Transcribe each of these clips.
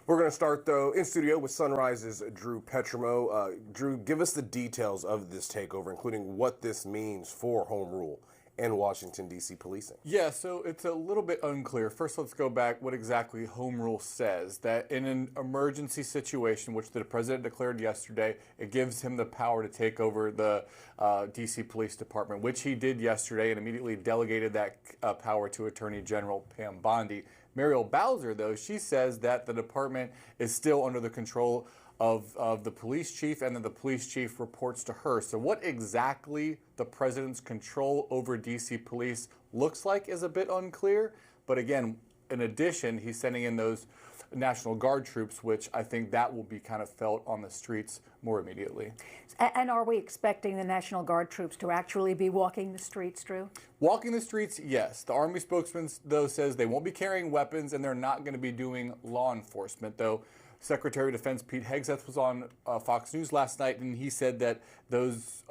We're going to start, though, in studio with Sunrise's Drew Petrimoulx. Drew, give us the details of this takeover, including what this means for home rule and Washington, D.C. policing. Yeah, so it's a little bit unclear. First, let's go back what exactly home rule says. That in an emergency situation, which the president declared yesterday, it gives him the power to take over the D.C. Police Department, which he did yesterday and immediately delegated that power to Attorney General Pam Bondi. Muriel Bowser, though, she says that the department is still under the control of the police chief, and then the police chief reports to her. So what exactly the president's control over D.C. police looks like is a bit unclear. But again, in addition, he's sending in those National Guard troops, which I think that will be kind of felt on the streets more immediately. And are we expecting the National Guard troops to actually be walking the streets, Drew? Walking the streets, yes. The Army spokesman, though, says they won't be carrying weapons and they're not going to be doing law enforcement, though. Secretary of Defense Pete Hegseth was on Fox News last night, and he said that those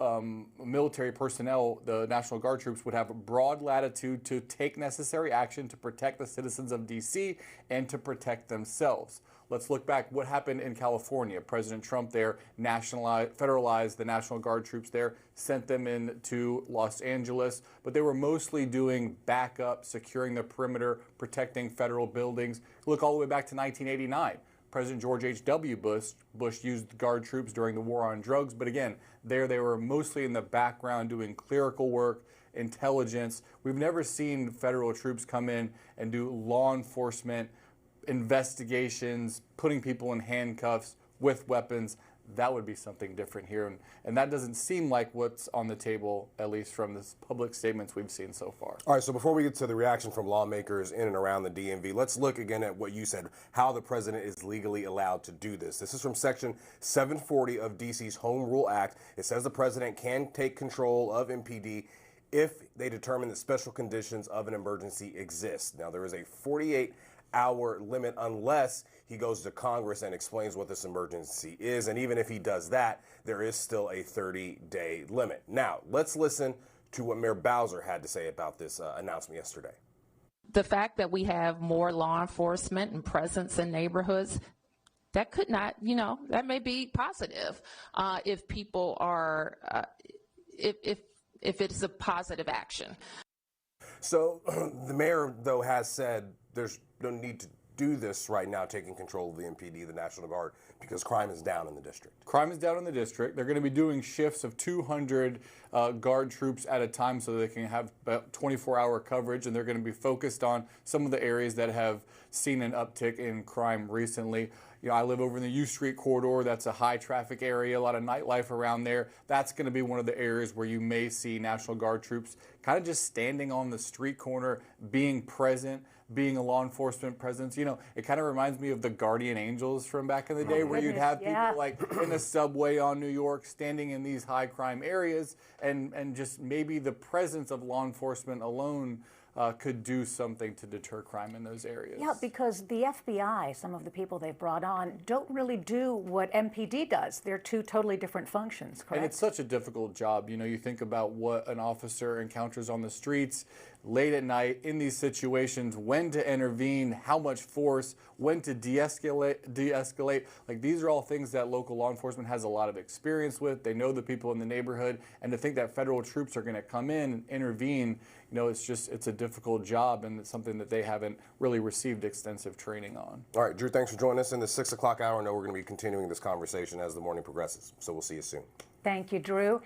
military personnel, the National Guard troops, would have a broad latitude to take necessary action to protect the citizens of D.C. and to protect themselves. Let's look back what happened in California. President Trump there federalized the National Guard troops there, sent them into Los Angeles, but they were mostly doing backup, securing the perimeter, protecting federal buildings. Look all the way back to 1989. President George H.W. Bush used Guard troops during the war on drugs, but again, there they were mostly in the background doing clerical work, intelligence. We've never seen federal troops come in and do law enforcement investigations, putting people in handcuffs with weapons. That would be something different here, and that doesn't seem like what's on the table, at least from the public statements we've seen so far. All right, so before we get to the reaction from lawmakers in and around the DMV, let's look again at what you said, how the president is legally allowed to do this. This is from Section 740 of D.C.'s Home Rule Act. It says the president can take control of MPD if they determine that special conditions of an emergency exist. Now, there is a 48-hour limit unless he goes to Congress and explains what this emergency is. And even if he does that, there is still a 30-day limit. Now, let's listen to what Mayor Bowser had to say about this announcement yesterday. The fact that we have more law enforcement and presence in neighborhoods, that could not, that may be positive if people are, if it's a positive action. So the mayor, though, has said there's no need to do this right now, taking control of the MPD, the National Guard, because crime is down in the district. Crime is down in the district. They're going to be doing shifts of 200 Guard troops at a time so they can have about 24-hour coverage, and they're going to be focused on some of the areas that have seen an uptick in crime recently. I live over in the U Street corridor. That's a high traffic area, a lot of nightlife around there. That's going to be one of the areas where you may see National Guard troops kind of just standing on the street corner, being present, being a law enforcement presence. It kind of reminds me of the Guardian Angels from back in the day, where you'd have people like in the subway on New York standing in these high crime areas, and just maybe the presence of law enforcement alone could do something to deter crime in those areas. Yeah, because the FBI, some of the people they've brought on, don't really do what MPD does. They're two totally different functions, correct? And it's such a difficult job. You think about what an officer encounters on the streets late at night in these situations, when to intervene, how much force, when to de-escalate. Like, these are all things that local law enforcement has a lot of experience with. They know the people in the neighborhood, and to think that federal troops are going to come in and intervene, it's a difficult job, and it's something that they haven't really received extensive training on. All right, Drew, thanks for joining us in the 6 o'clock hour. I know we're going to be continuing this conversation as the morning progresses, so we'll see you soon. Thank you, Drew.